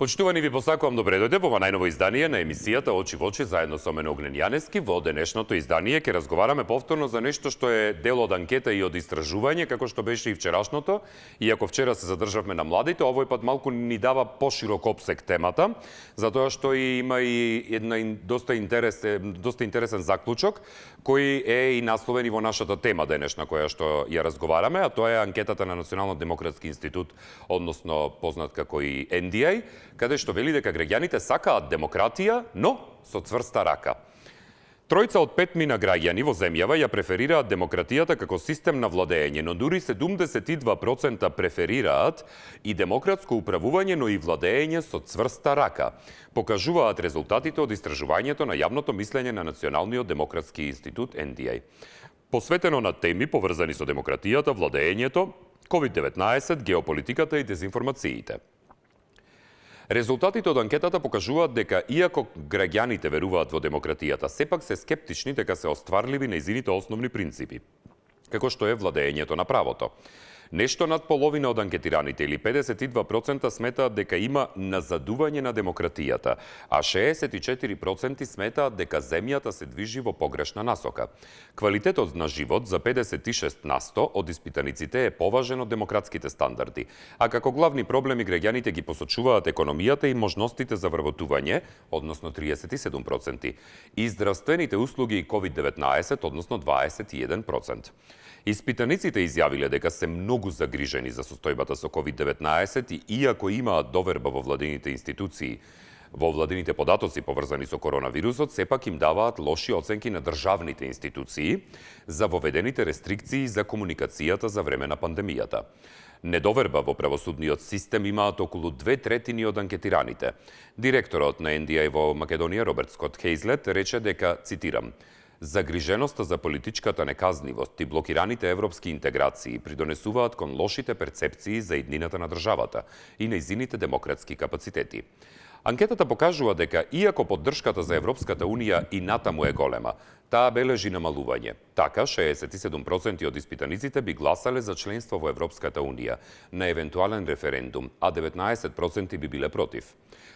Почитувани ви посакувам добре дојде во ова најново издание на емисијата Очи во очи заедно со мене Огнен Јанески. Во денешното издание ќе разговараме повторно за нешто што е дел од анкета и од истражување, како што беше и вчерашното. Иако вчера се задржавме на младите, овој пат малку ни дава поширок опсег темата, затоа што има и доста интересен заклучок, кој е и насловен и во нашата тема денешна која што ја разговараме, а тоа е анкетата на Национално-демократски институт, односно познат како и NDI, каде што вели дека граѓаните сакаат демократија, но со цврста рака. Тројца од 5 мина граѓани во земјава ја преферираат демократијата како систем на владење, но дури 72% преферираат и демократско управување, но и владење со цврста рака. Покажуваат резултатите од истражувањето на јавното мислење на Националниот демократски институт NDI. Посветено на теми поврзани со демократијата, владењето, COVID-19, геополитиката и дезинформациите. Резултатите од анкетата покажуваат дека, иако граѓаните веруваат во демократијата, сепак се скептични дека се остварливи нејзините основни принципи, како што е владењето на правото. Нешто над половина од анкетираните, или 52%, сметаат дека има назадување на демократијата, а 64% сметаат дека земјата се движи во погрешна насока. Квалитетот на живот за 56% од испитаниците е поважен од демократските стандарди, а како главни проблеми граѓаните ги посочуваат економијата и можностите за вработување, односно 37%, и здравствените услуги и COVID-19, односно 21%. Испитаниците изјавиле дека се многу загрижени за состојбата со COVID-19 и иако имаат доверба во владините институции, во владините податоци поврзани со коронавирусот, сепак им даваат лоши оценки на државните институции за воведените рестрикции за комуникацијата за време на пандемијата. Недоверба во правосудниот систем имаат околу 2/3 од анкетираните. Директорот на NDI во Македонија, Роберт Скот Хейзлет, рече дека, цитирам, "Загриженоста за политичката неказнивост и блокираните европски интеграции придонесуваат кон лошите перцепции за иднината на државата и нејзините демократски капацитети." Анкетата покажува дека, иако поддршката за Европската Унија и натаму е голема, таа бележи намалување. Така, 67% од испитаниците би гласале за членство во Европската Унија на евентуален референдум, а 19% би биле против.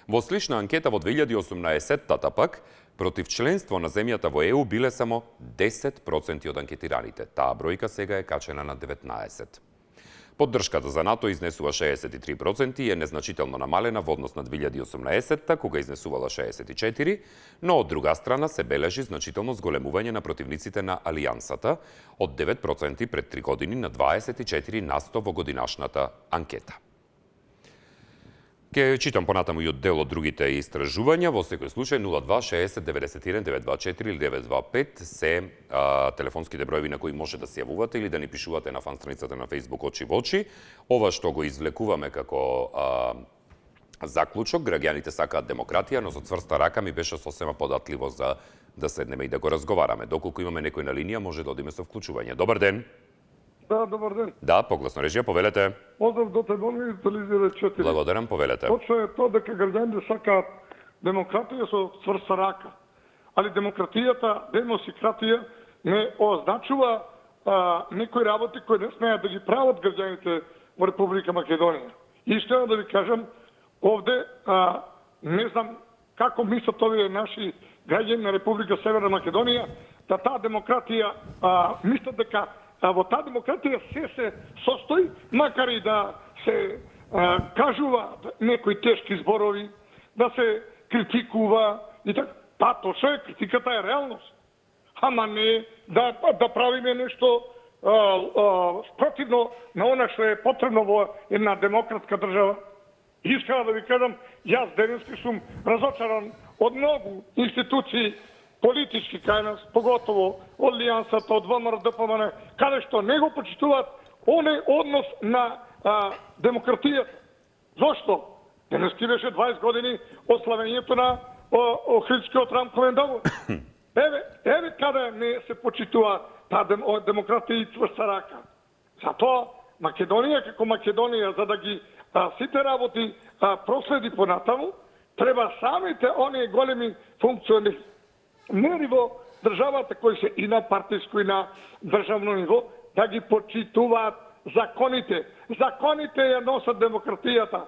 Во слична анкета во 2018-тата пак, против членство на земјата во ЕУ биле само 10% од анкетираните. Таа бројка сега е качена на 19%. Поддршката за НАТО изнесува 63% и е незначително намалена во однос на 2018-та, кога изнесувала 64%, но од друга страна се бележи значително зголемување на противниците на Алијансата од 9% пред 3 години на 24% во годинашната анкета. Ке читам понатаму и од дел од другите истражувања. Во секој случај 02 60 91 924 или 925 се телефонските броеви на кои може да се јавувате или да ни пишувате на фан страницата на Facebook Очи во очи. Ова што го извлекуваме како заклучок, граѓаните сакаат демократија, но со цврста рака, ми беше сосема податливо за да седнеме и да го разговараме. Доколку имаме некој на линија, може да одиме со вклучување. Добар ден. Да, добар ден. Да, погласно режија, повелете. Поздрав до Телевизија и Телевизија 4. Благодарам, повелете. Точно е тоа дека граѓаните сакаат демократија со цврста рака. Али демократијата, демосикратија не означува некои работи кои не смеат да ги прават граѓаните во Република Македонија. Искрено да ви кажам, овде не знам како мислат овие наши граѓани на Република Северна Македонија, да таа демократија мислат дека во таа демократија се состои, макар и да се кажува некои тешки зборови, да се критикува и така. Па, точно е, критиката е реалност. Ама не да правиме нешто спротивно на она што е потребно во една демократска држава. Искрено да ви кажам, јас денески сум разочаран од многу институции политички кај нас, поготово од Алијансата, од ВМРО, ДПМН, каде што не го почитуваат оној однос на демократијата. Зошто? Денески беше 20 години од славењето на Охридскиот рамковен договор. Еве каде не се почитува таа демократија и цврста рака. Затоа Македонија како Македонија, за да ги сите работи проследи понатаму, треба самите оние големи функционери во државата кои се и на партиско и на државно ниво, да ги почитуваат законите. Законите ја носат демократијата.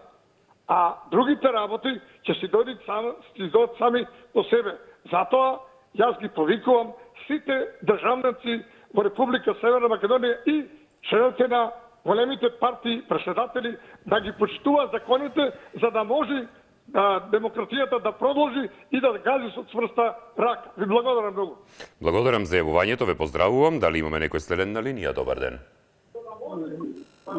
а другите работи ќе си дојдат сами по себе. Затоа јас ги повикувам сите државници во Република Северна Македонија и членовите на големите партии, председатели, да ги почитуваат законите, за да може демократијата да продолжи и да гази со цврста рака. Ви благодарам многу. Благодарам за јавувањето, ве поздравувам. Дали имаме некој следен на линија? Добар ден.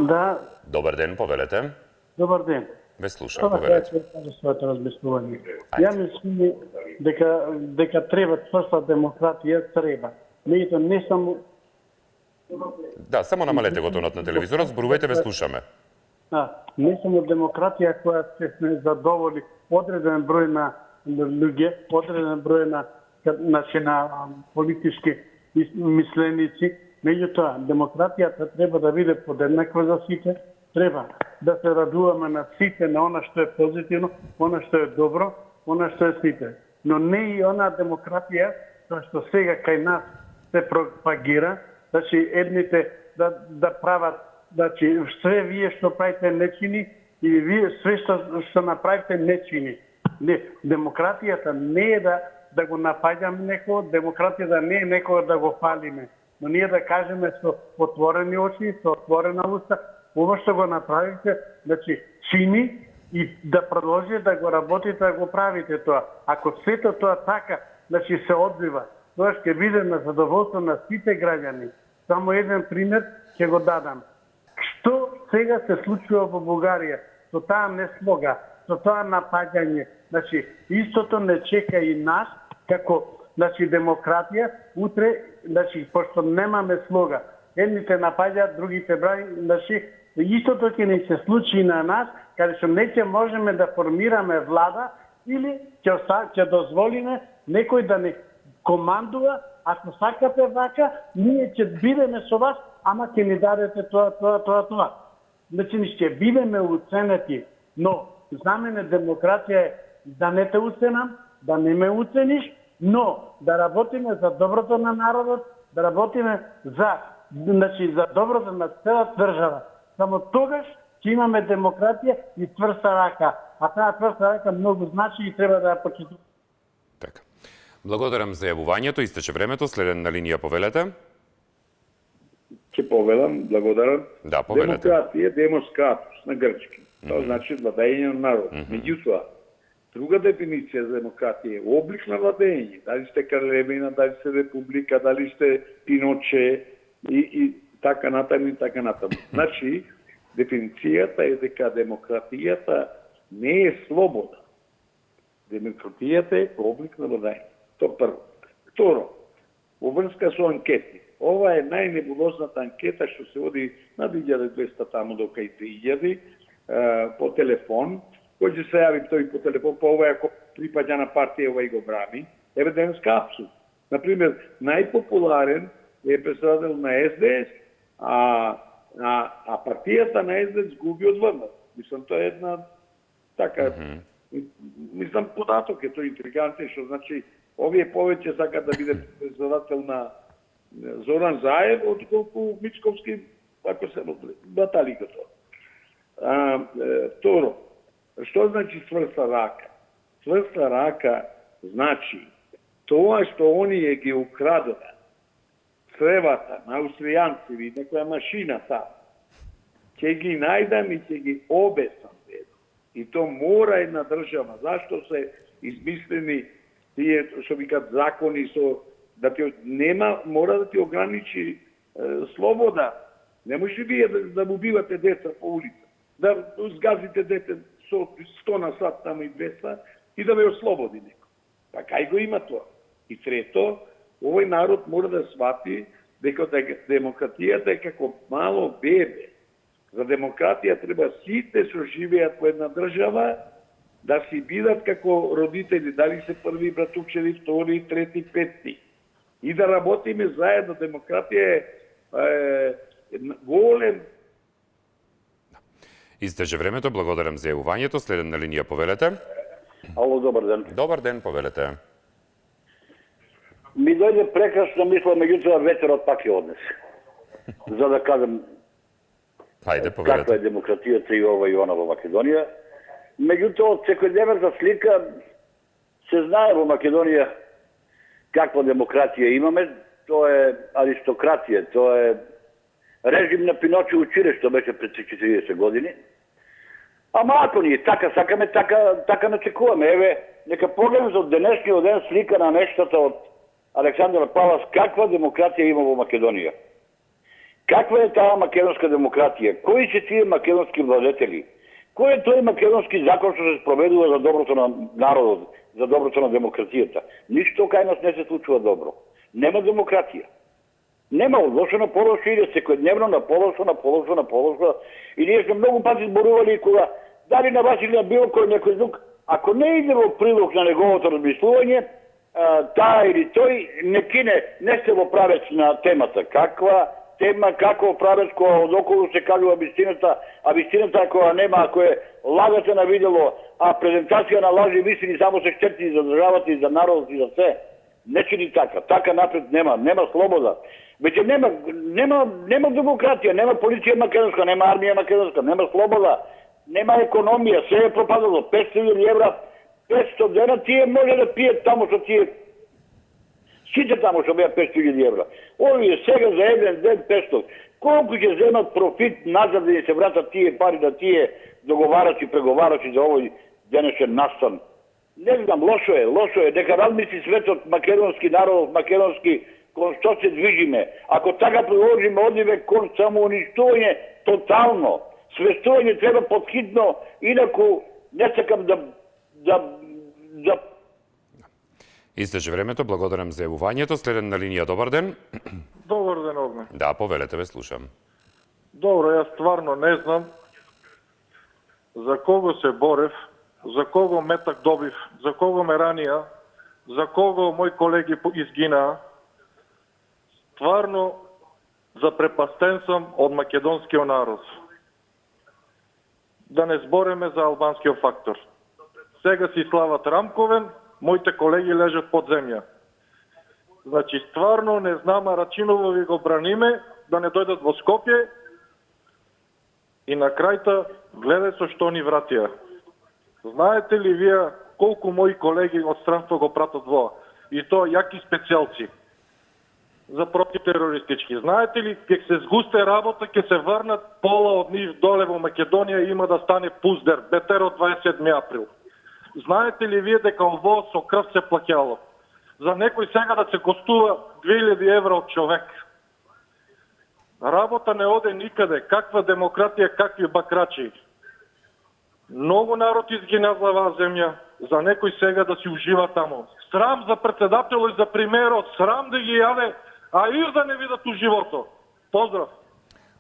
Да. Добар ден, повелете. Добар ден. Ве слушам, повелете. Своето размислување. Ја мислам дека треба цврста демократија, треба. Меѓутоа не само... Да, само намалете го тонот на телевизорот, зборувајте, ве слушаме. Не само демократија која се задоволи одреден број на луѓе, одреден број на политички мисленици, меѓутоа демократијата треба да биде подеднаква за сите, треба да се радуваме на сите, на она што е позитивно, она што е добро, она што е сите. Но не и она демократија тоа што сега кај нас се пропагира, значи едните да прават, значи све вие што правите не чини и вие све што направите не чини. Не, демократијата не е да го напаѓаме некој, демократијата не е некој да го фалиме, но ние да кажеме со отворени очи, со отворена уста, ова што го направите, значи чини и да продолжи да го работите, да го правите тоа. Ако сето тоа така, значи се одбива, тоа ќе биде на задоволство на сите граѓани. Само еден пример ќе го дадам. Што сега се случува во Бугарија со таа неслога, со тоа напаѓање? Значи, истото не чека и нас, како демократија, утре, пошто немаме слога, едните напаѓаат, другите брави, истото ќе не се случи на нас, каде што не ќе можеме да формираме влада или ќе дозволиме некој да не командува, ако сакате вака, ние ќе бидеме со вас, ама ќе ни дадете тоа. Значи, ќе бидеме уценети, но за мене демократија е да не те уценам, да не ме уцениш, но да работиме за доброто на народот, да работиме за доброто на целата држава. Само тогаш ќе имаме демократија и цврста рака. А таа цврста рака многу значи и треба да ја почитуваме. Така. Благодарам за јавувањето. Истече времето. Следен на линија, повелете. Ќе повелам, благодарам. Да, повелете. Демократија, демоскратус на грчки. Тоа значи владење на народ. Меѓутоа, друга дефиниција за демократија е облик на владење. Дали сте кралевина, дали сте република, дали сте Пиноче и така натаму и така натаму. Значи, дефиницијата е дека демократијата не е слобода. Демократијата е облик на владење. Тоа прво. Второ, во врска со анкети. Ова е најнебулозната анкета што се води на 1200 таму дока и 3000 по телефон. Кој ќе се јави тој по телефон, па ова ако припаѓа на партија, ова и го брани. Еве денеска апсурд. Например, најпопуларен е председател на СДС, а партијата на СДС губи од ВМР. Мислам, тоа е една така, мислам, податок е тој интригантен, што значи овие повеќе сакат да биде председател на Зоран Заев, отколку Мицковски, ако се батали го тоа. Второ, што значи цврста рака? Цврста рака значи тоа што оние ги украдоа цревата на аустријанци или некоја машина там, ќе ги најдам и ќе ги обесам. И то мора една држава. Зашто се измислени тие, што викат, закони со да ти нема, мора да ти ограничи слобода. Не може вие да убивате деца по улица, да згазите дете со 100 на сат таму и 200 и да ве ослободи некој. Па кај го има тоа? И трето, овој народ мора да свати дека демократијата е како мало бебе. За демократија треба сите што живеат во една држава да си бидат како родители, дали се први братучеви, втори, трети, петти. И да работиме заедно. Демократија е голем. Истече времето, благодарам за јавувањето. Следен на линија, повелете. Ало, добар ден. Добар ден, повелете. Ми дојде прекрасна мисла, меѓутоа ветерот пак ја однесе. За да кажам Хајде, каква повелете. е демократијата и ова и она во Македонија. Меѓутоа, од секојдневната слика се знае во Македонија каква демократија имаме. Тоа е аристократија, тоа е режим на Пиноче училе, што беше пред 40 години. Ама ако ние така сакаме, така начекуваме. Еве, нека погледнем за денешниот ден слика на нештата од Александар Палас, каква демократија има во Македонија. Каква е таа македонска демократија? Кои се тие македонски владетели? Кој е тој македонски закон што се спроведува за доброто на народот, за доброто на демократијата? Ништо кај нас не се случува добро. Нема демократија. Нема, од лошо на полошо иде секојдневно на полошо. И ние сме многу пати зборували кога дали на вас или на било кој некој друг, ако не иде во прилог на неговото размислување, таа или тој не кине, не се во правец на темата. Каква тема, какво правец која од околу се кажува вистината, а вистината која нема, ако е лагате на видело, а презентација на лажи вистини само се штети за државата и за народот и за се. Не чини така. Така напред нема слобода. Веќе нема демократија, нема полиција македонска, нема армија македонска, нема слобода, нема економија, се е пропадало. 500.000 евра, 500 дена тие може да пијат таму што тие. Сите таму што беа 500.000 евра. Овие сега за еден ден 500. Колку ќе земат профит назад да се вратат тие пари да тие договарачи, преговарачи за овој денешен настан? Не знам, лошо е. Дека размисли светот, македонски народ, македонски кон што се движиме. Ако така продолжиме, одиме кон самоуништување тотално. Свестување треба подхитно, инаку не сакам да Истече времето, благодарам за јавувањето. Следен на линија, добар ден. Добар ден, Огне. Да, повелете, ве слушам. Добро, јас стварно не знам за кого се борев, за кого метак добив, за кого ме ранија, за кого мои колеги изгинаа. Стварно запрепастен сум од македонскиот народ. Да не збореме за албанскиот фактор. Сега си слават рамковен, моите колеги лежат под земја. Значи, стварно не знам, а Рачиново ви го браниме, да не дојдат во Скопје и на крајта гледај со што ни вратија. Знаете ли вие колку мои колеги од странство го пратат во? И тоа јаки специјалци за противтерористички. Знаете ли, ќе се згусте работа, ќе се врнат пола од нив доле во Македонија и има да стане пуздер, бетер од 27 април. Знаете ли вие дека ово со крв се плаќало? За некој сега да се костува 2000 евра од човек. Работа не оде никаде. Каква демократија, какви бакрачи. Многу народ изгина за оваа земја, за некој сега да си ужива таму. Срам за председателот и за премиерот, срам да ги јаде, а ир да не видат уживото. Поздрав!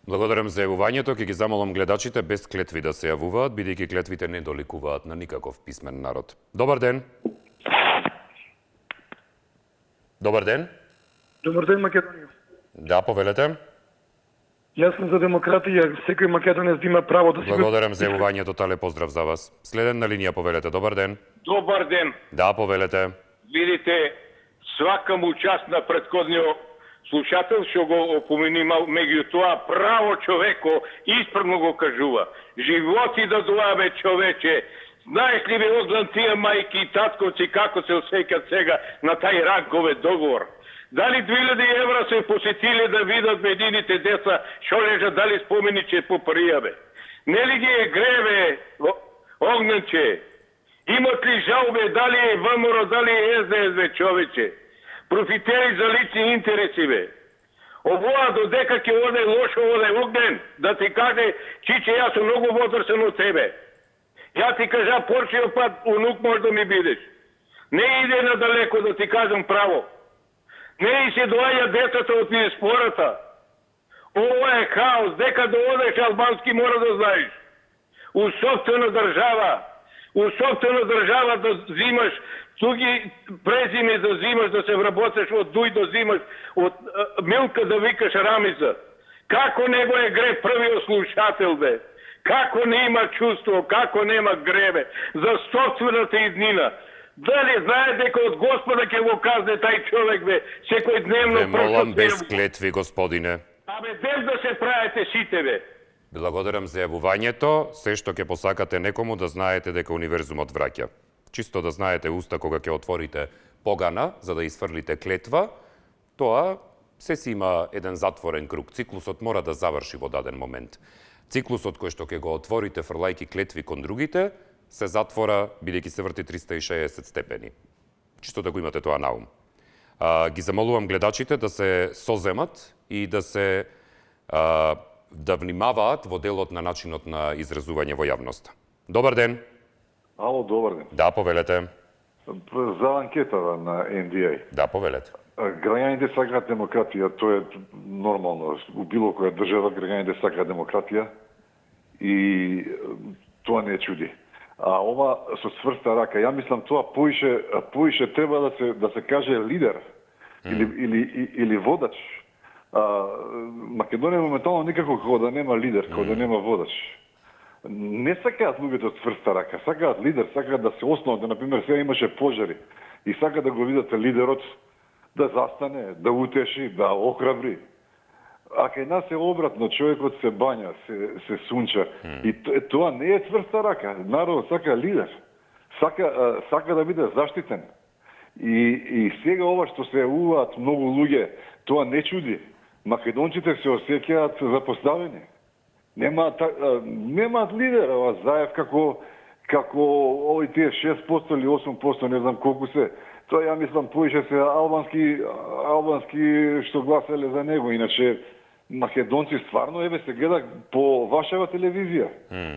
Благодарам за јавувањето. Ќе ги замолам гледачите без клетви да се јавуваат, бидејќи клетвите не доликуваат на никаков писмен народ. Добар ден. Добар ден. Добар ден, Македонија. Да, повелете. Јас сум за демократија, секој македонец има право да си... Благодарам за јавувањето, тале поздрав за вас. Следен на линија, повелете. Добар ден. Добар ден. Да, повелете. Видите, свака му част на претходниот слушател што го опомени, меѓутоа право човеко исправно го кажува. Животи да доаве човече. Знаеш ли ви оглан тие мајки и татковци како се осеќат сега на тај ранкове договор? Дали 2000 евра се посетиле да видат медините деца што лежат, дали спомениче по пријаве? Нели ги е греве, Огненче? Имат ли жалбе, дали е ВМРО, дали е СДС, човече? Профитери за лични интереси, бе. Овоа додека ќе оде лошо, оде Огнен, да ти каже, чиче, јас сум многу возрасен од тебе. Ја ти кажа, порчиот пат, унук може да ми бидеш. Не иде надалеко, да ти кажам право. Не и се доаѓа децата од диаспората. Ова е хаос, дека да одеш албански мора да знаеш. У собствена држава да взимаш туги презиме да взимаш, да се вработеш од дуј да взимаш, од Милка да викаш Рамица. Како него е греб првиот слушател, бе? Како не има чувство, како нема гребе за собствената иднина? Дали знае дека од Господа ќе го казне тај човек, бе, секој дневно... Ве молам без клетви, господине. Абе, без да се правите сите, бе. Благодарам за јавувањето. Се што ќе посакате некому да знаете дека универзумот враќа. Чисто да знаете уста кога ќе отворите погана за да изфрлите клетва, тоа се си има еден затворен круг. Циклусот мора да заврши во даден момент. Циклусот кој што ќе го отворите фрлајки клетви кон другите, се затвора бидејќи се врти 360 степени. Чисто да го имате тоа на ум. Ги замолувам гледачите да се соземат и да внимаваат во делот на начинот на изразување во јавноста. Добар ден. Ало, добар ден. Да, повелете. За анкетава на NDA. Да, повелете. Граѓаните сакаат демократија, тоа е нормално. У било која држава граѓаните сакаат демократија и тоа не е чуди. А ова со цврста рака, ја мислам тоа поише треба да се каже лидер или водач. Македонија моментално никако како да нема лидер, како да нема водач. Не сакаат луѓето цврста рака, сакаат лидер, сакаат да се основат, да например сега имаше пожари и сакаат да го видат лидерот да застане, да утеши, да охрабри. А кај нас е обратно, човекот се бања, се сунча. И тоа не е цврста рака. Народот сака лидер. Сака да биде заштитен. И сега ова што се јавуваат многу луѓе, тоа не чуди. Македонците се осеќаат запоставени. Немаат лидер, Заев како овој тие 6% или 8%, не знам колку се. Тоа ја мислам поише се албански што гласале за него, иначе македонци стварно се гледа по вашава телевизија.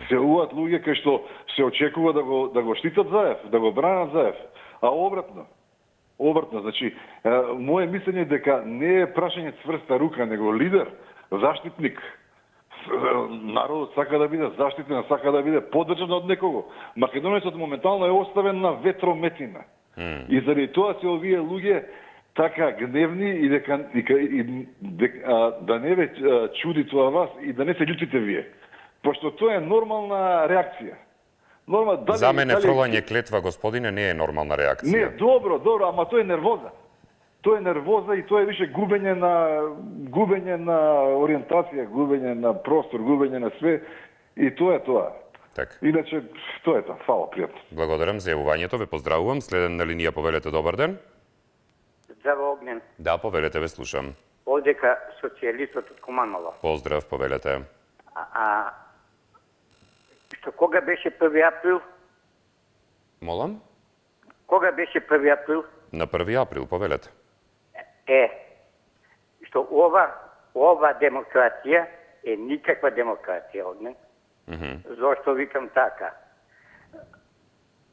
Се јавуваат луѓе кои што се очекува да го штитат Заев, да го бранат Заев, а обратно, значи моје мислење дека не е прашање цврста рука, него лидер, заштитник. Народот сака да биде заштитен, сака да биде поддржан од некого. Македонецот моментално е оставен на ветрометина. И заради тоа се овие луѓе така гневни и да не ве чуди тоа вас и да не се љутите вие. Пошто тоа е нормална реакција. За мене фрлање клетва, господине, не е нормална реакција. Не, добро, ама тоа е нервоза. Тоа е нервоза и тоа е више губење на ориентација, губење на простор, губење на све и тоа е тоа. Так. Иначе, тоа е тоа. Фала, пријатно. Благодарам за јавувањето, ве поздравувам. Следен на линија, повелете, добар ден. Здраво, Огнен. Да, повелете, ве слушам. Овдека социјалистот од Куманово. Поздрав, повелете. Што кога беше 1 април? Молам? Кога беше 1 април? На 1 април, повелете. Што ова демократија е никаква демократија, Огнен. Зошто викам така?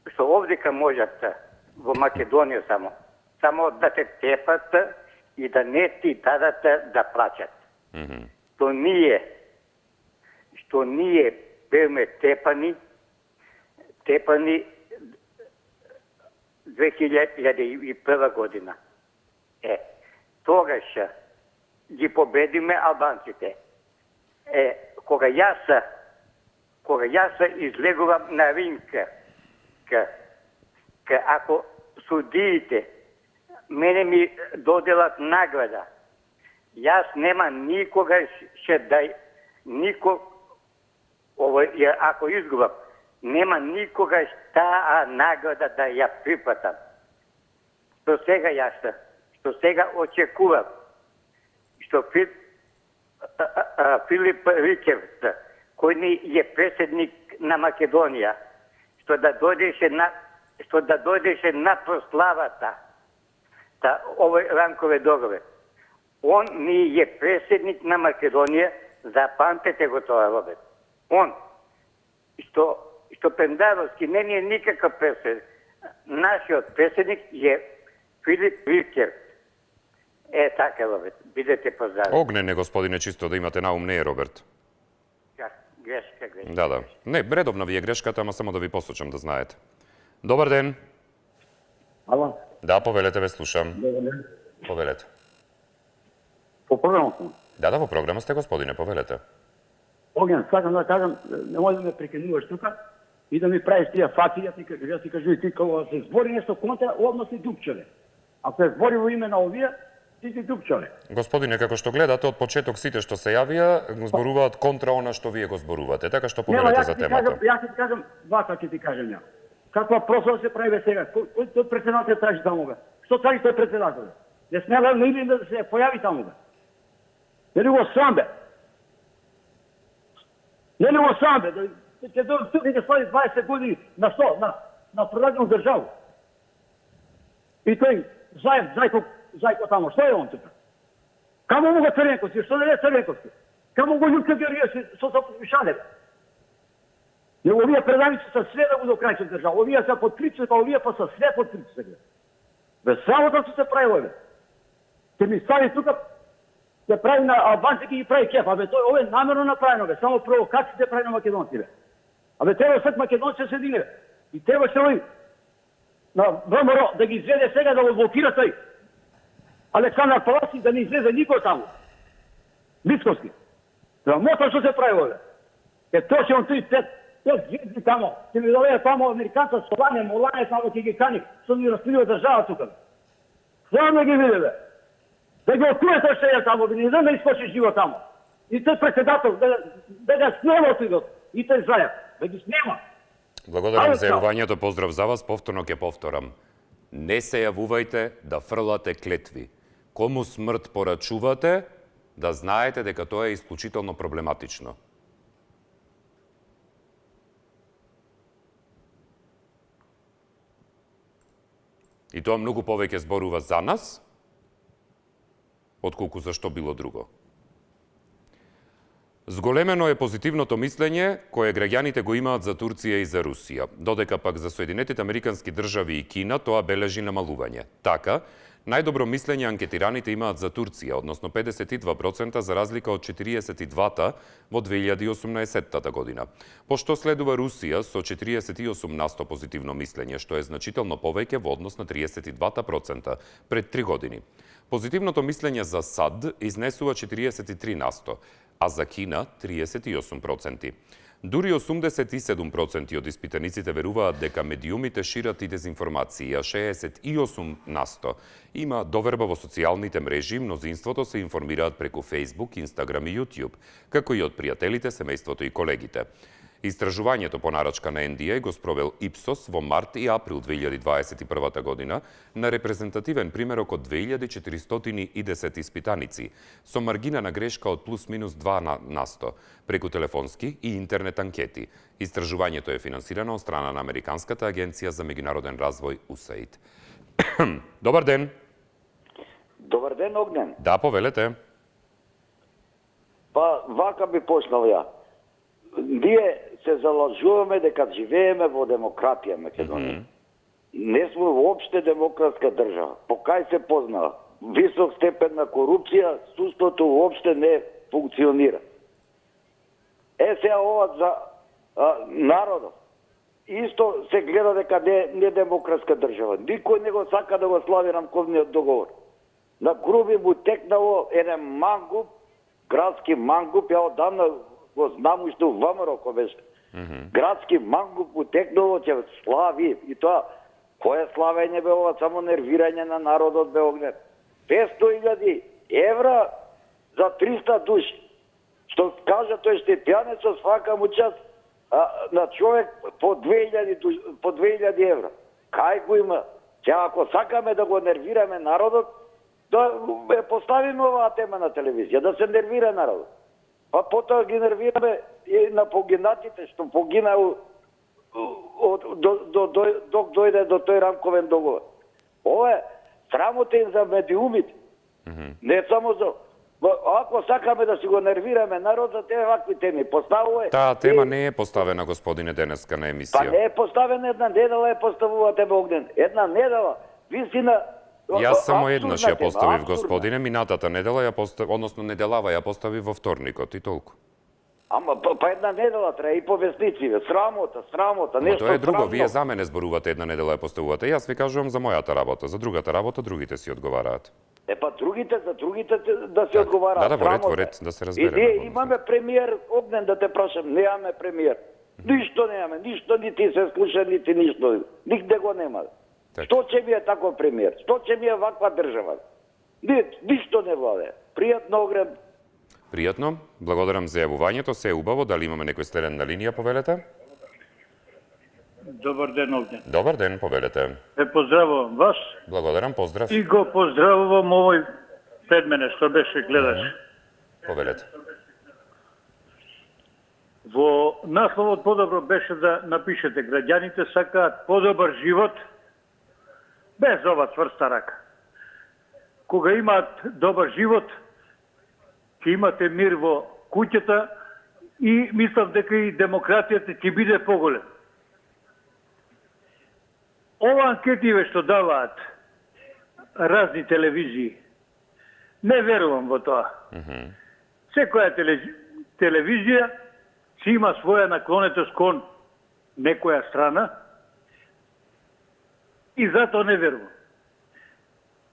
Што овдека можат во Македонија само да те тепат и да не ти дадат да плачат. Што ние бевме тепани 2001 година. Тогаш ги победиме албанците. Кога јас излегувам на ринг, ако судиите мене ми доделат награда, јас нема никога ако изгубам, нема никога таа награда да ја припатам. Што сега очекувам, што Филип Рикерт, кој ни е председник на Македонија, што да дојдеше на прославата овој ранкове договор. Он ни е председник на Македонија, запамтете го тоа, Робет. Он, што Пендаровски не ни е никакав председник. Нашиот председник е Филип Рикерт. Така, Робет, бидете поздравени. Огнене, господине, чисто да имате на ум, не е Роберт. Грешка. Да. Не, редовна ви е грешката, ама само да ви посочам да знаете. Добар ден. Ало? Да, повелете, ве слушам. Добар ден. Повелете. По програма сум. Да, во програма сте, господине, повелете. Оген, сакам да кажам, не може да ме прекинуваш тука и да ми правиш тие фати, ја ти кажу и ти, кога се збори нешто контра, одма си дупчеве. Ако се збори во име на овие, Ти си друг човек. Господине, како што гледате, од почеток сите што се јавија зборуваат контра она што вие го зборувате. Така што повелете за темата. Јас ќе ти кажам, вака ќе ти кажам ја. Каква прослава се прави сега? Кој председател тражи таму бе? Што тражи тој председател? Не смела или да се појави таму бе? Нели го срам бе? Нели го срам бе? Ќе дојде тук и ќе стави 20 години на што? На продадено државу. И тој Зајко тамо, што е он тука? Камо му го Црвенковски? Што не е Црвенковски? Камо го Љупка Георгиевски со подпишале? Не, овие предавници се све да го докрајчат држава. Овие се под притисок, а овие па се све под притисок. Без срамота што се прави овде. Ќе ми стави тука да прави на албанци ги прави кеф, абе тој ове намерно направено бе, само провокациите прави на македонци бе. Абе треба сак македонци се едини бе. И требаше овој на ВМРО да ги изведе сега да го блокира тој Александар Паласки да не излезе никој таму. Мицковски. Срамота што се прави овде. Ке троши он тој пет звезди тамо. Ќе ми доведе тамо американца Солане, Молане, тамо ќе ги кани, што ни распилива држава тука. Само ги виде бе. Да ги отуе тоа што е тамо, не да искочи живо тамо. И тој председател, да го снема тој и тој Зајев, да ги снема. Благодарам за јавувањето, поздрав за вас, повторно ќе повторам. Не се јавувајте да фрлате клетви. Кому смрт порачувате, да знаете дека тоа е исклучително проблематично. И тоа многу повеќе зборува за нас, отколку за што било друго. Зголемено е позитивното мислење кое граѓаните го имаат за Турција и за Русија, додека пак за Соединетите Американски држави и Кина тоа бележи намалување. Така, најдобро мислење анкетираните имаат за Турција, односно 52% за разлика од 42% во 2018 година. Пошто следува Русија со 48% позитивно мислење, што е значително повеќе во однос на 32% пред 3 години. Позитивното мислење за САД изнесува 43%, а за Кина 38%. Дури 87% од испитаниците веруваат дека медиумите шират и дезинформации, а 68% има доверба во социјалните мрежи, мнозинството се информираат преку Facebook, Instagram и YouTube, како и од пријателите, семејството и колегите. Истражувањето по нарачка на NDA го спровел Ипсос во март и април 2021 година на репрезентативен примерок од 2410 испитаници, со маргина на грешка од плюс-минус 2%, преку телефонски и интернет анкети. Истражувањето е финансирано од страна на Американската агенција за меѓународен развој USAID. Добар ден. Добар ден, Огнен. Да, повелете. Па, вака би почнал ја. Ние се залажуваме дека живееме во демократија Македонија. Не сме воопште демократска држава. Покај се познава. Висок степен на корупција, судството воопште не функционира. Сега ова за народот. Исто се гледа дека не демократска држава. Никој не го сака да го слави рамковниот договор. На груби му текнало еден мангуп, градски мангуп, ја одамна го знам уште у ВМРО кој беше. Градски мангуп му текнало ќе слави. И тоа, кое славење бе ова, само нервирање на народот бе Огнен. 500.000 евра за 300 души. Што кажа тој Штепјанец, со свака му час на човек по 2000 евра. Кај го има? Ќе ако сакаме да го нервираме народот, да поставиме оваа тема на телевизија, да се нервира народот. Па потоа ги нервираме и на погинатите, што погинаа док дојде до тој рамковен договор. Ова е срамотен за медиумите. Не само за... Ако сакаме да си го нервираме народот, вакви теми поставува. Таа тема не е поставена, господине, денеска на емисија. Па не е поставена, една недела е поставувате Богдан. Една недела. Вистина... Јас само еднаш ја поставив, господине, минатата недела ја поставив, односно неделава ја поставив во вторникот и толку. Ама па една недела треба и по вестници, срамота, нешто. Тоа е друго, вие за мене зборувате една недела ја поставувате. Јас ви кажувам за мојата работа, за другата работа другите си одговараат. Па другите да се одговараат. Да, во ред, да се разбереме. И ние имаме премиер, Огнен да те прашам, немаме премиер. Ништо немаме, ништо нити се слуша, нити ништо. Нигде го нема. Што ќе ми е таков премиер? Што ќе ми е ваква држава? Ништо не владе. Пријатно огрем. Пријатно. Благодарам за јавувањето. Се е убаво. Дали имаме некој следен на линија, повелете? Добар ден овде. Добар ден, повелете. Поздравувам вас Благодарам, поздрав. и го поздравувам овој пред мене што беше гледаш. Повелете. Во насловот подобро беше да напишете граѓаните сакаат подобар живот без ова цврста рака. Кога имаат добар живот, ќе имате мир во куќата и мислам дека и демократијата ќе биде поголем. Ова анкетиве што даваат разни телевизии, не верувам во тоа. Секоја телевизија си има своја наклонетост кон некоја страна и затоа не верувам.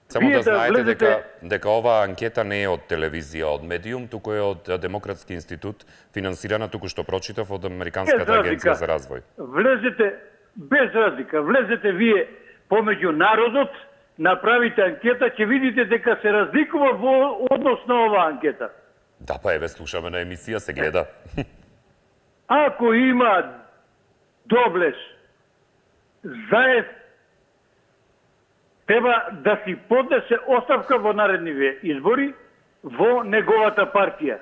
Само Вие да знаете влезете- дека оваа анкета не е од телевизија, од медиум, туку е од Демократски институт, финансирана туку што прочитав од Американската Без разлика. агенција за развој. Влезете, без разлика, влезете вие помеѓу народот, направите анкета, ќе видите дека се разликува во однос на оваа анкета. Да, па еве слушаме на емисија, се гледа. Ако има доблес, Заев треба да си поднесе оставка во наредниве избори во неговата партија.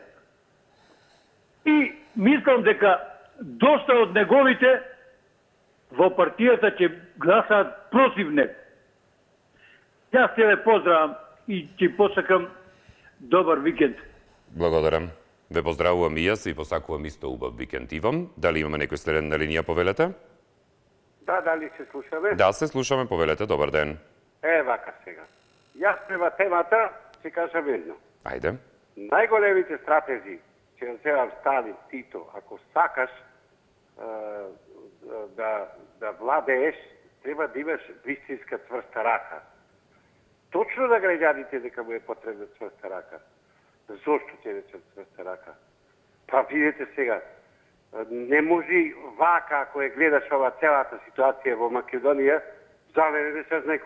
И мислам дека доста од неговите во партијата ќе гласаат против него. Јас ќе ве поздравам и ќе посакам добар викенд. Благодарам. Ве поздравувам и јас и посакувам исто убав викенд и вам. Дали имаме некој следен на линија, повелете? Да, дали се слушаме? Да, се слушаме, повелете, добар ден. Вака сега. Јас према темата се кажам едно. Ајде. Најголемите стратези, ќе вземам Сталин, Тито, ако сакаш да владееш, треба да имаш вистинска цврста рака. Точно на граѓаните дека му е потребна цврста рака. Зошто ќе речем цврста рака? Па видете сега, не може вака, ако ја гледаш ова целата ситуација во Македонија, зале не се знае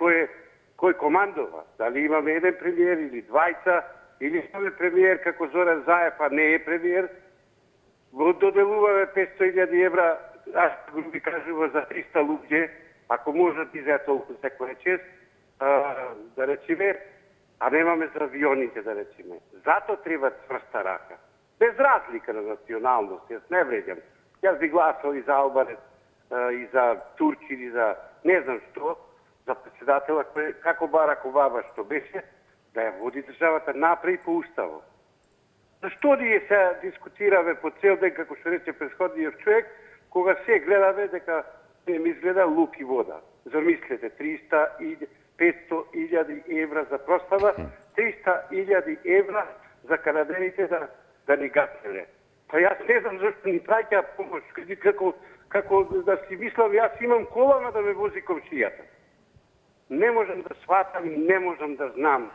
кој командува. Дали имаме еден премиер или двајца, или имаме премиер како Зоран Заев, а не е премиер. Го доделуваме 500.000 евра, аз го ви кажува за 300 луѓе, ако може да изеја толку секој чест, да речеме, а немаме за авионите, да речеме. Зато треба цврста рака. Без разлика на националност, јас не вредям. Јас би гласал и за Албанец, и за Турчин, и за не знам што, за председатела, како Барак Обама што беше, да ја води државата напред по уставо. Зашто ние се дискутираме по цел ден, како што рече претходниот човек, кога се гледаме дека не ми изгледа лук и вода. Замислете, 500.000 евра за прослава, 300.000 евра за канадените да ни гатнеле. Па јас не знам зашто ни праќа помош, како да си мислам, јас имам колама да ме вози комшијата. Не можам да сватам и не можам да знам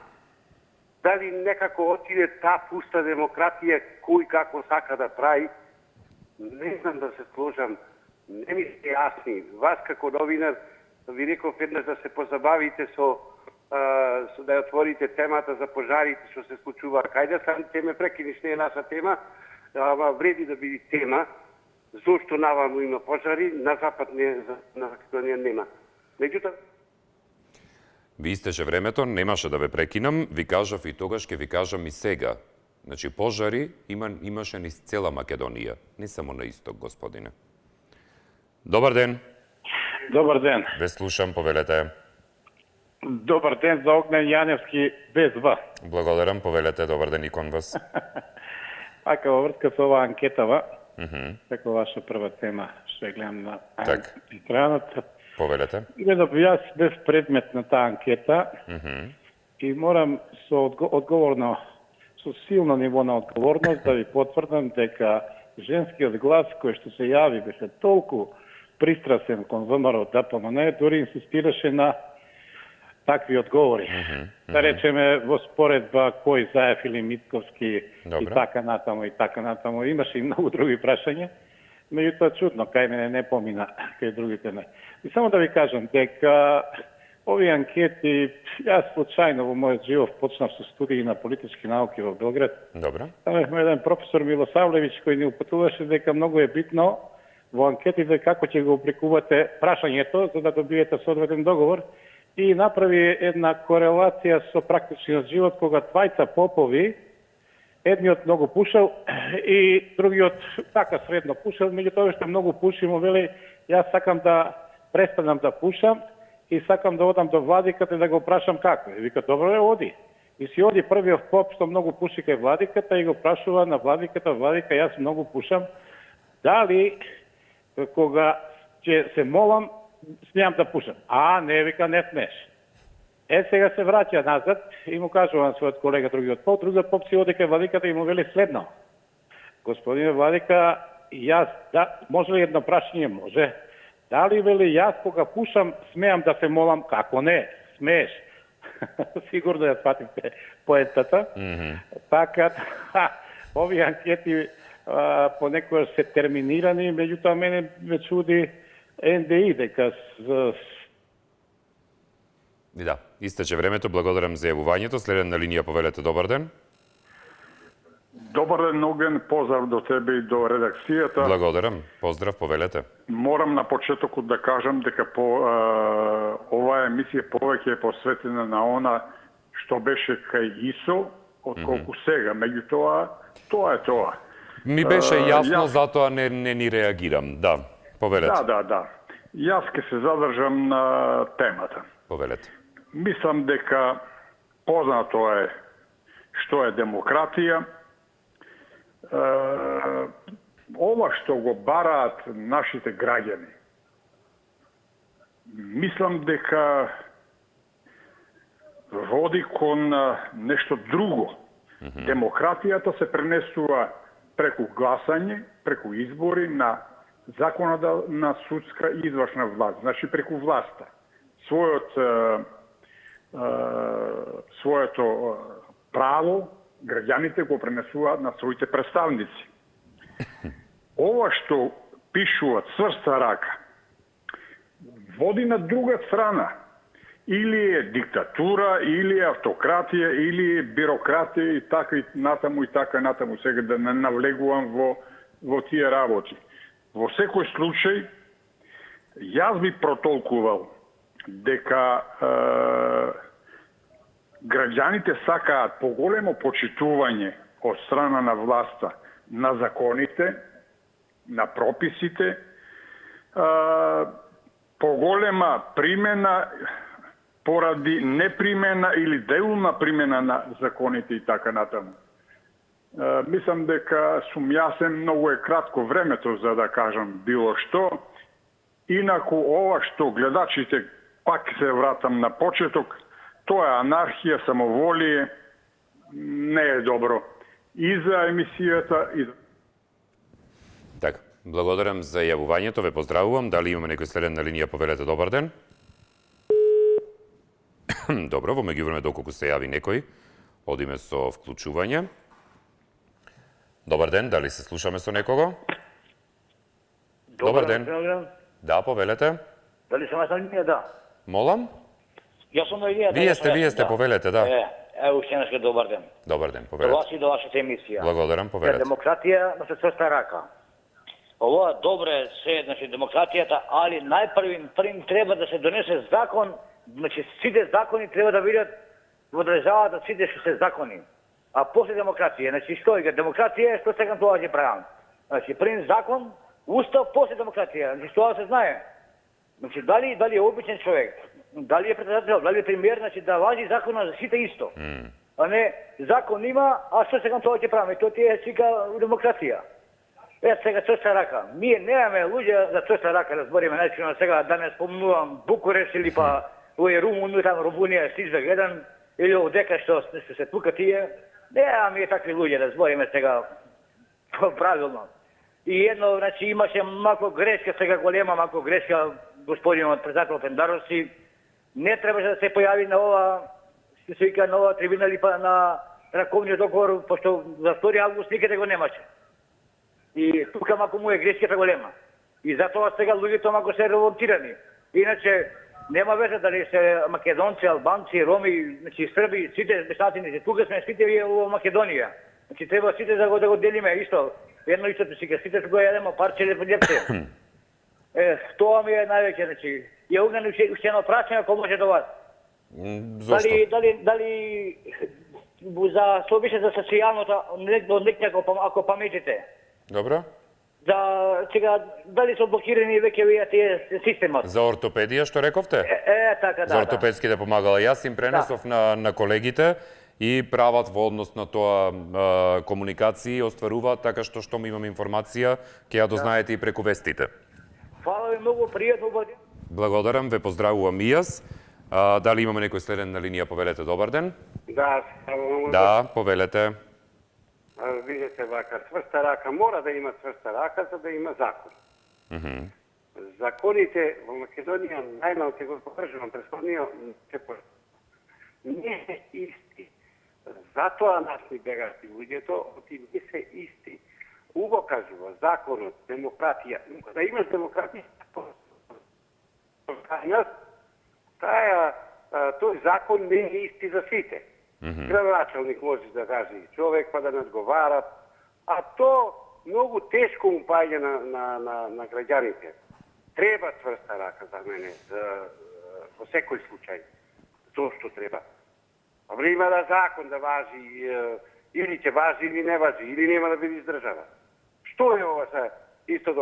дали некако отиде та пуста демократија, кој како сака да прави. Не знам да се сложам, не ми се јасни. Вас како новинар ви реков еднаш да се позабавите со да отворите темата за пожарите што се случува. Кајде сам те ме прекинеш, не е наша тема, ама вреди да биде тема. Зошто наваму има пожари, на запад не, на Македонија нема. Меѓутоа, Ви истече времето, немаше да ве прекинам, ви кажав и тогаш, ќе ви кажам и сега. Значи, пожари имаше низ цела Македонија, не само на исток, господине. Добар ден. Добар ден. Ве слушам, повелете. Добар ден за Огнен Јаневски без вас. Благодарам, повелете, добар ден и кон вас. Ака во врска со оваа анкетава, како ваша прва тема, што ја гледам на екранот. Повелете. Гледав јас без предмет на таа анкета и морам со одговорно, со силно ниво на одговорност да ви потврдам дека женскиот глас кој што се јави беше толку пристрасен кон ВМРО ДПМН, дури инсистираше на такви одговори. Да речеме во споредба кој Заев или Митковски и така натаму. Имаше и многу други прашања, меѓутоа чудно, кај мене не помина, кај другите не. И само да ви кажам дека Ovi anketi, ja slučajno u moj život počnam sa studiji na politički nauke u Beograd. Dobro. Tamo je jedan profesor Milosavljević koji ni upatуваше дека mnogo je bitno во анкетите како ќе го обликувате прашањето за да добиете соодветен договор и направи една корелација со практичниот живот кога двајца попови, едниот многу пушел и другиот така средно пушел, меѓутоа што многу пуши му вели јас сакам да престанам да пушам и сакам да одам до владиката и да го прашам како. И вика, добро е, оди. И си оди првиот поп што многу пуши кај владиката и го прашува на владиката, владика, јас многу пушам, дали кога ќе се молам, смеам да пушам. А, не, вика, не смеш. Сега се враќа назад и му кажува на својот колега другиот поп си оди кај владиката и му вели следно. Господине владика, јас, да, може ли едно прашање? Може. Дали вели јас кога пушам смеам да се молам? Како не? Смееш. Сигурно ја сватите поентата. Така, овие анкети понекогаш се терминирани, меѓутоа мене ме чуди НДИ дека Да, истече времето, благодарам за јавувањето. Следен на линија повелете, добар ден. Добар ден, Оген, поздрав до тебе и до редакцијата. Благодарам, поздрав, повелете. Морам на почетокот да кажам дека оваа емисија повеќе е посветена на она што беше кај ИСО, отколку сега. Меѓутоа, тоа е тоа. Ми беше јасно, затоа не ни реагирам. Да, повелете. Да. Јас ќе се задржам на темата. Повелете. Мислам дека познато е што е демократија. Ова што го бараат нашите граѓани, мислам дека води кон нешто друго. Демократијата се пренесува преку гласање, преку избори на законодавна, судска и извршна власт, значи преку власта. Своето право граѓаните го пренесуваат на своите представници. Ова што пишуваат цврста рака води на друга страна. Или е диктатура, или е автократија, или е бирократија и така и натаму сега да не навлегувам во тие работи. Во секој случај, јас би протолкувал дека граѓаните сакаат поголемо почитување од страна на власта на законите, на прописите, поголема примена поради непримена или делна примена на законите и така натаму. Мислам дека сум јасен, многу е кратко времето за да кажам било што. Инаку ова што гледачите, пак се вратам на почеток, тоа е анархија, самоволие, не е добро. И за емисијата, и за... Така, благодарам за јавувањето, ве поздравувам. Дали имаме некој следен на линија, повелете, добар ден. Добро, во меѓувреме доколку се јави некој, одиме со вклучување. Добар ден, дали се слушаме со некого? Добар ден. Да, повелете. Дали сум на линија, да. Молам? Јас сум на линија. Вие сте, повелете, да. Ево, уште добар ден. Добар ден, До повелете. вас и до вашата емисија. Благодарам, повелете. Демократија на се цврста рака. Ова добре се, значи, демократијата, али најпрвим треба да се донесе закон, значи, сите закони треба да бидат во државата, сите што се закони. А после демократија, значи, што е? Демократија е што секам тоа ќе правам. Значи, прим закон, устав, после демократија. Значи, тоа се знае. Значи, дали е обичен човек, дали е председател, дали е премиер, значи, да важи закона за сите исто. А не, закон има, а што секам тоа ќе правам. И тоа ти е сега демократија. Сега цврста рака. Ние немаме луѓе за цврста рака, да збориме најчино сега, да не спомнувам Букуреш или па овој Румун, там Румунија, Стизве гледан, или овдека што се тука тие. Немаме такви луѓе, да збориме сега правилно. И едно, значи, имаше малко грешка, сега голема малко грешка, господинот председател Пендаровски, не требаше да се појави на ова, што се вика, на ова трибуна или па на раковниот договор, пошто за 2 август никаде го немаше. И тука малку му е грешката голема. И затоа сега луѓето малку се револтирани. Иначе, нема везе дали се македонци, албанци, роми, значи срби, сите бесати, значи тука сме сите во Македонија. Значи треба сите да го делиме исто. Едно истото си сите го јадеме парче по љепце. Тоа ми е највеќе, значи. Ја Огнен уште едно прашање ако може до вас. Зошто? Дали за што беше за социјалното ако паметите. Добро. За сега дали се блокирани веќе вие тие системот? За ортопедија што рековте? Така, За ортопедските помагала. Јас им пренесов на колегите и прават во однос на тоа комуникации остваруваат така што ми имам информација, ќе ја дознаете и преку вестите. Фала ви многу, пријатно. Благодарам, ве поздравувам и јас. Дали имаме некој следен на линија, повелете, добар ден. Да, повелете. Видите вака, цврста рака мора да има цврста рака за да има закон. Законите во Македонија најмалку го поддржувам претходниот не е исти. Затоа нас ни бегаат луѓето, оти не се исти. Убо кажува законот, демократија, да имаш демократија, тој закон не е исти за сите. Градоначалник може да каже човек па да не одговара, а то многу тешко му паѓа на граѓаните. Треба цврста рака за мене, во секој случај. Зошто треба? Има да закон да важи, или ќе важи или не важи, или нема да биде издржава. Што е ова се? Исто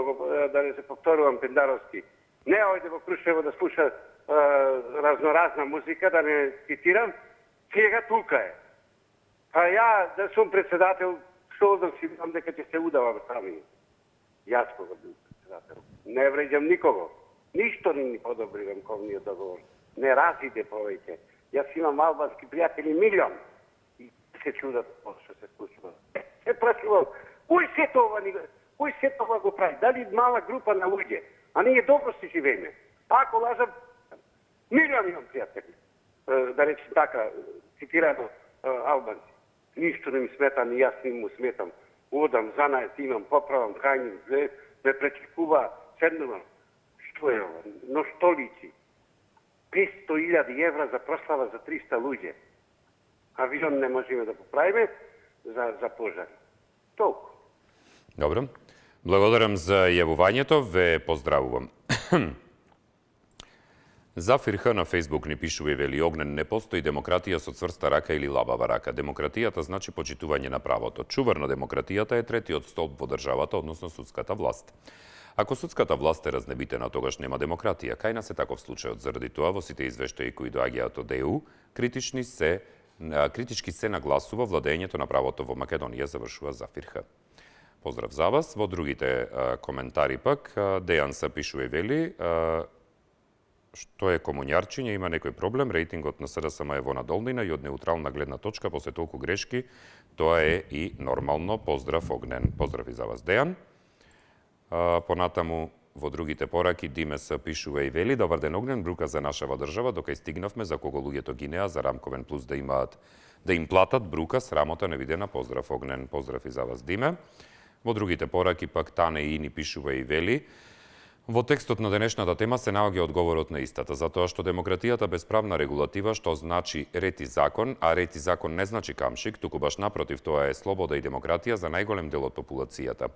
да не се повторувам Пендаровски. Не ојде во Крушево да слуша разноразна музика, да не цитирам, сега тука е. А ја да сум председател, што да си видам дека ќе се удавам сами. Јас кога бил председател. Не вреđам никого. Ништо не ни подобривам ковниот договор. Не разиде повеќе. Јас имам албански пријатели милион. И се чудат што се случува. Се прашувам, кој се това го прави? Дали мала група на луѓе? А ние добро си живееме. Ако лажам, милион имам пријатели. Да речем така, цитирано албанци. Ништо не ми смета, ни јас не му сметам. Одам, занајат имам, поправам, хањим, ме пречекува, седнувам. Што е ова? Но што личи? 500.000 евра за прослава за 300 луѓе. Авион не можеме да поправиме за пожар. Толку. Добро. Благодарам за јавувањето, ве поздравувам. Зафир Х на Фейсбук ни пишува и вели: Огнен, не постои демократија со цврста рака или лабава рака. Демократијата значи почитување на правото. Чувар на демократијата е третиот столб во државата, односно судската власт. Ако судската власт е разнебитена, тогаш нема демократија. Кај нас е таков случајот. Заради тоа во сите извештаи кои доаѓаат од ЕУ, критички се нагласува владењето на правото во Македонија, завршува Зафир Х. Поздрав за вас. Во другите коментари пак, Дејан се пишува и вели: што е комуњарчиње, има некој проблем, рейтингот на СДСМ е во надолнина и од неутрална гледна точка, после толку грешки, тоа е и нормално. Поздрав, Огнен. Поздрав и за вас, Дејан. Понатаму, во другите пораки, Диме се пишува и вели: Добар ден, Огнен, брука за нашава држава, докај стигнавме за кого луѓето гинеа, за Рамковен плюс да им платат брука, срамота невидена. Поздрав, Огнен. Поздрав и за вас, Диме. Во другите пораки пак Тане и ни пишува и вели: Во текстот на денешната тема се наоѓа одговорот на истата, затоа што демократијата без правна регулатива, што значи ред и закон, а ред и закон не значи камшик, туку баш напротив, тоа е слобода и демократија за најголем дел од популацијата.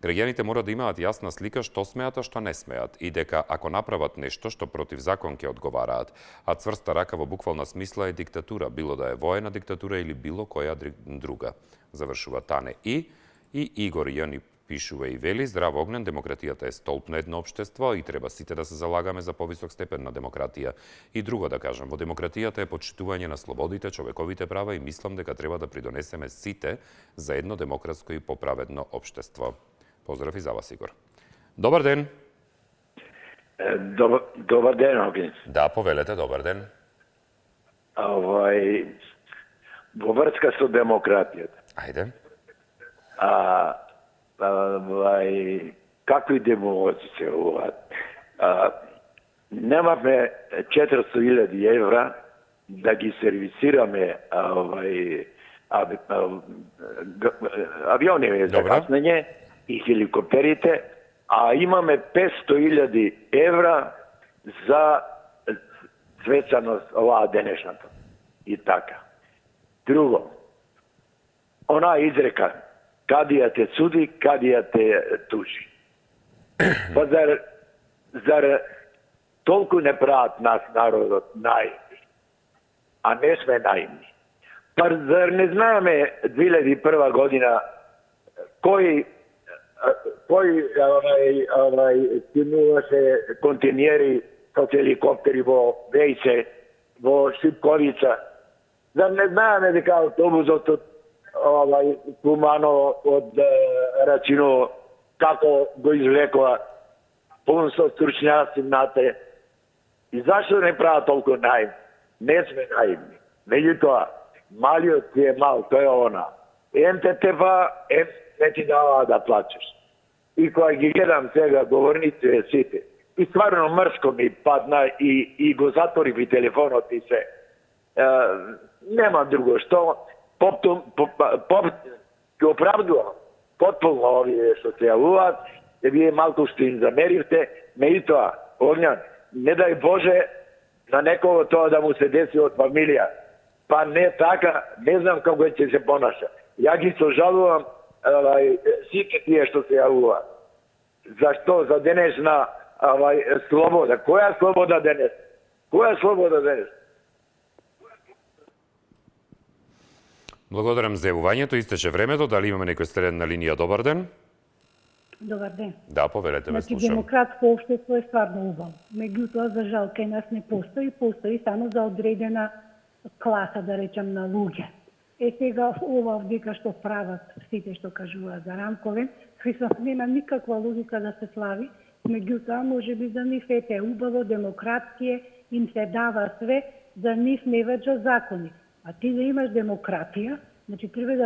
Граѓаните мора да имаат јасна слика што смеат, а што не смеат, и дека ако направат нешто што против закон ќе одговараат, а цврста рака во буквална смисла е диктатура, било да е воена диктатура или било која друга. Завршува Тане и Игор Јани пишува и вели: Здрав, Огнен, демократијата е столб на едно општество и треба сите да се залагаме за повисок степен на демократија. И друго да кажам, во демократијата е почитување на слободите, човековите права и мислам дека треба да придонесеме сите за едно демократско и поправедно општество. Поздрав и за вас, Игор. Добар ден. Добар ден, Огнен. Да, повелете, добар ден. Во врска со демократијата. Ајде. Какви демолози се ова? Немавме 400.000 евра да ги сервисираме авиони за каснење и хеликоптерите, а имаме 500.000 евра за svečanost ova denešната. I taka. Drugo, ona izreka, kadija te sudi, kadija te tuži. Pa zar toliko ne pravati nas narod naivni, a ne sme naivni? Pa zar ne zname 2001. godina koji se kontinjeri kao helikopteri vo Vejce, vo Šipkovica. Zar ne zname дека autobus od Kumano od Račino kako go izvlekova pun со stručnjaci znate. I zašto ne pravi toliko naivni? Ne sme naivni. Međutim, malio ti je mal, to je ona. NTTV ne ti dava da plaćaš. I koja gi gledam svega govornice site. I stvarno mrsko mi padna i go zatvori bi telefon od i sve. Nema drugo što. Pop opravdujem potpuno ovdje što se javljaju, da vi malko što im zamerite, međutim, Ognjan, ne daj Bože na nekoga to da mu se desi od familija. Pa ne taka, ne znam kako će se ponašati. Ja gi se žalujem svike tije što se javljaju. Zašto? Za denešna sloboda. Koja sloboda denes? Koja sloboda denes? Благодарам за јавувањето. Истече времето. Дали имаме некој следен на линија? Добар ден. Добар ден. Да, повелете, ве слушам. Демократско општество е стварно убаво. Меѓутоа, за жал, кај нас не постои само за одредена класа, да речем, на луѓе. Сега, ова дека што прават сите што кажуваат за Рамковен, нема никаква логика да се слави, меѓутоа, може би за нив е убаво, демократија, им се дава све, за нив не ваѓа закони. А ти да имаш демократија, значи треба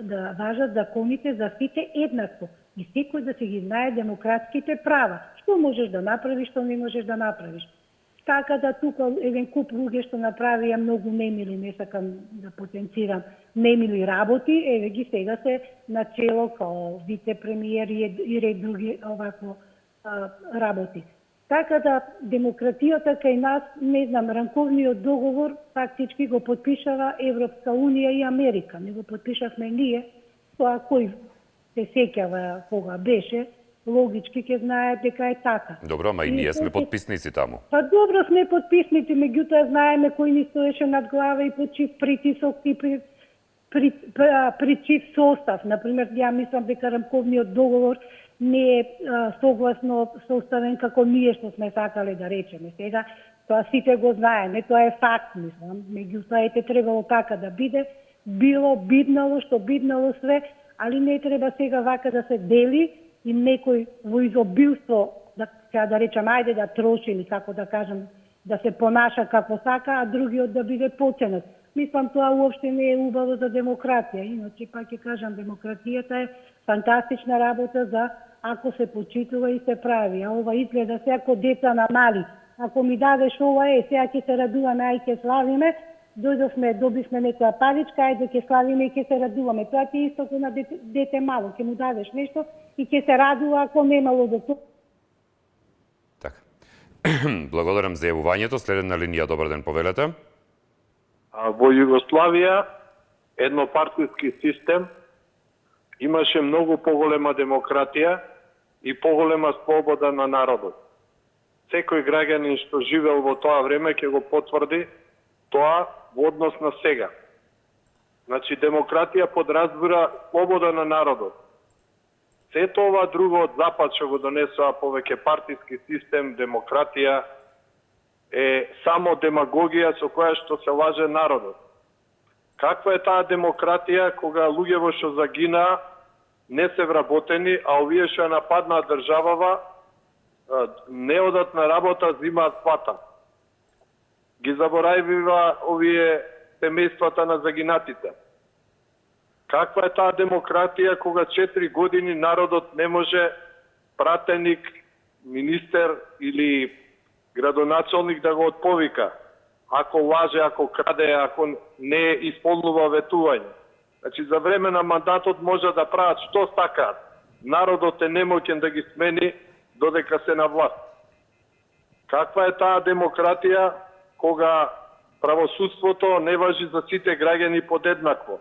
да важат законите за сите еднакво. И секој да се ги знае демократските права. Што можеш да направиш, што не можеш да направиш. Така да тука еден куп луѓе што направија многу немили, не сакам да потенцирам, немили работи, еве ги сега се начело као вице-премиер и ред други овако работи. Така да демократијата кај нас, не знам, рамковниот договор фактички го подпишава Европска Унија и Америка. Не го подпишавме ние, тоа кој се сеќава кога беше, логички ќе знаат дека е така. Добро, ама и ние сме подписници таму. Па добро сме подписници, меѓутоа знаеме кој ни стоеше над глава и под чив притисок и при чив состав. Например, ја мислам дека рамковниот договор не е согласно составен како ние што сме сакале да речеме. Сега, тоа сите го знаеме, тоа е факт, мислам. Меѓутоа ете требало така да биде, било биднало, што биднало све, али не треба сега вака да се дели и некој во изобилство, да речем, ајде да троши или како да кажем, да се понаша како сака, а другиот да биде потенет. Мислам, тоа уопште не е убаво за демократија. Иначе, пак ќе кажам, демократијата е фантастична работа за ако се почитува и се прави. А ова изгледа се ако деца на мали. Ако ми дадеш ова сега ќе се радуваме, ај ќе славиме, добивме некоја паричка, ајде ќе славиме и ќе се радуваме. Тоа ти е исто на дете мало, ќе му дадеш нешто и ќе се радува ако немало до тоа. Така. Благодарам за јавувањето. Следен на линија, добар ден, повелете. Во Југославија еднопартиски систем имаше многу поголема демократија и поголема слобода на народот. Секој граѓанин што живеел во тоа време ќе го потврди тоа во однос на сега. Значи, демократија подразбира слобода на народот. Сето ова друго од запад што го донесува повеќе партиски систем, демократија, е само демагогија со која што се лаже народот. Каква е таа демократија кога луѓево што загинаа не се вработени, а овие што нападнаа државава не одат на работа, зимаат плата. Ги заборавива овие семејствата на загинатите. Каква е таа демократија кога 4 години народот не може пратеник, министер или градоначалник да го отповика, ако лаже, ако краде, ако не исполнува ветување. Значи, за време на мандатот може да прават што сакаат. Народот е немоќен да ги смени додека се на власт. Каква е таа демократија кога правосудството не важи за сите граѓани подеднакво,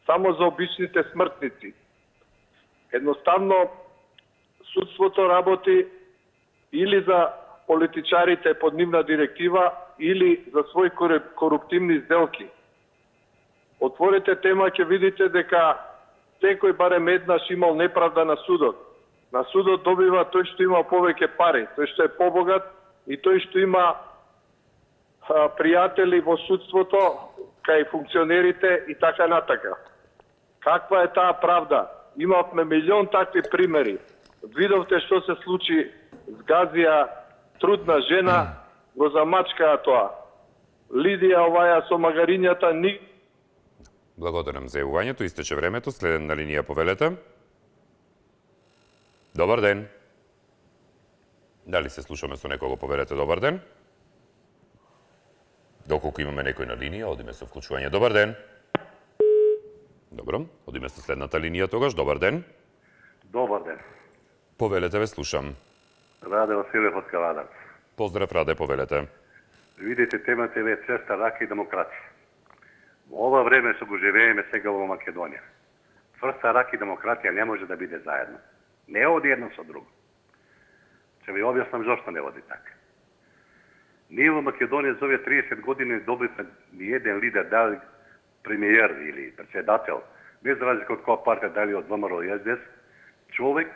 само за обичните смртници. Едноставно, судството работи или за политичарите под нивна директива, или за своји коруптивни сделки. Отворите тема, ќе видите дека секој барем еднаш имал неправда на судот. На судот добива тој што има повеќе пари, тој што е побогат и тој што има пријатели во судството, кај функционерите и така натака. Каква е таа правда? Имавме милион такви примери. Видовте што се случи, згазија трудна жена, го замачкаа тоа. Лидија оваја со магарињата ни... Благодарам за јавувањето. Истече времето. Следен на линија, повелете. Добар ден. Дали се слушаме со некого, повелете? Добар ден. Доколку имаме некој на линија, одиме со вклучување. Добар ден. Добро, одиме со следната линија тогаш. Добар ден. Добар ден. Повелете, ве слушам. Раде Василев од Кавадар. Поздрав, Раде, повелете. Видите, темата е цврста рака и демократија. Во ова време што го живееме сега во Македонија, цврста рака и демократија не може да биде заедно. Не оди едно со друго. Ќе ви објаснам зошто не оди така. Ние во Македонија за овие 30 години добивме ни еден лидер, дали премиер или председател, без разлика од која партија, дали од ВМРО и СДС, човек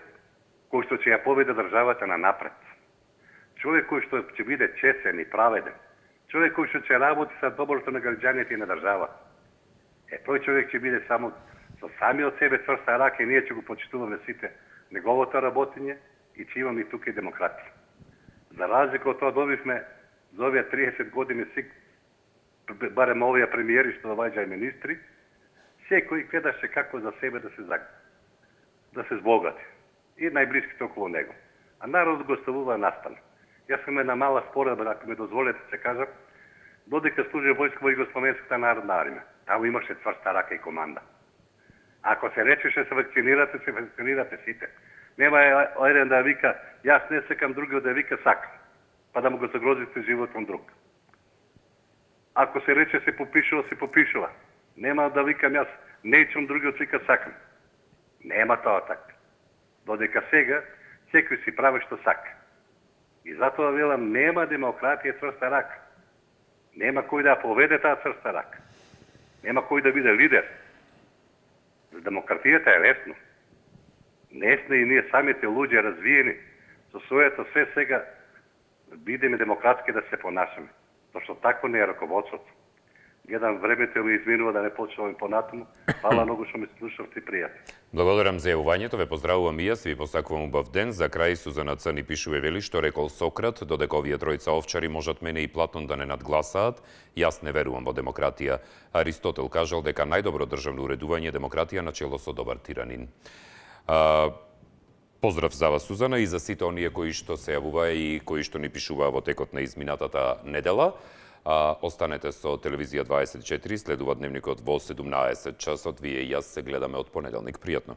кој што ќе ја поведе државата на напред. Човек кој што ќе биде честен и праведен. Човек кој што ќе работи за доброто на граѓаните и на државата. Тој човек ќе биде само со самиот себе цврста рака и ние ќе го почитуваме сите неговото работење и ќе имаме и тука и демократија. За разлика од тоа добивме за овие 30 години барем овие премиери што доваѓа и министри, секој гледаше како за себе да се збогати. И најблиските околу него. А народот го оставува настан. Јас сум една мала споредба, ако ми дозволите се кажам, додека служи војска во Југословенската народна армија. Таму имаше цврста рака и команда. Ако се речеше се вакцинирате сите. Нема еден да вика, јас не секам, другиот да вика сакам, па да му го загрозите животот друг. Ако се рече се попишува. Нема да викам јас, неќам, другиот вика сакам. Нема тоа така. Додека сега, секој си прави што сака. И затоа велам, нема демократија цврста рака. Нема кој да поведе таа цврста рака. Нема кој да биде лидер. Демократијата е лесно. Не сме и ние самите луѓе развиени со своето се сега бидеме демократски да се понашаме. Зашто тако не е раководството. Гледам времето ми изминува да не почнувам понатаму. Фала многу што ме слушавте, пријатно. Благодарам за јавувањето, ве поздравувам и јас, ви посакувам убав ден. За крај Сузана Црни пишува вели што рекол Сократ, додека овие тројца овчари можат мене и Платон да не надгласаат, јас не верувам во демократија. Аристотел кажал дека најдобро државно уредување е демократија начело со добар тиранин. Поздрав за вас, Сузана, и за сите оние кои што се јавуваа и кои што ни пишуваа во текот на изминатата недела. Останете со Телевизија 24, следува дневникот во 17 часот. Вие и јас се гледаме од понеделник. Пријатно.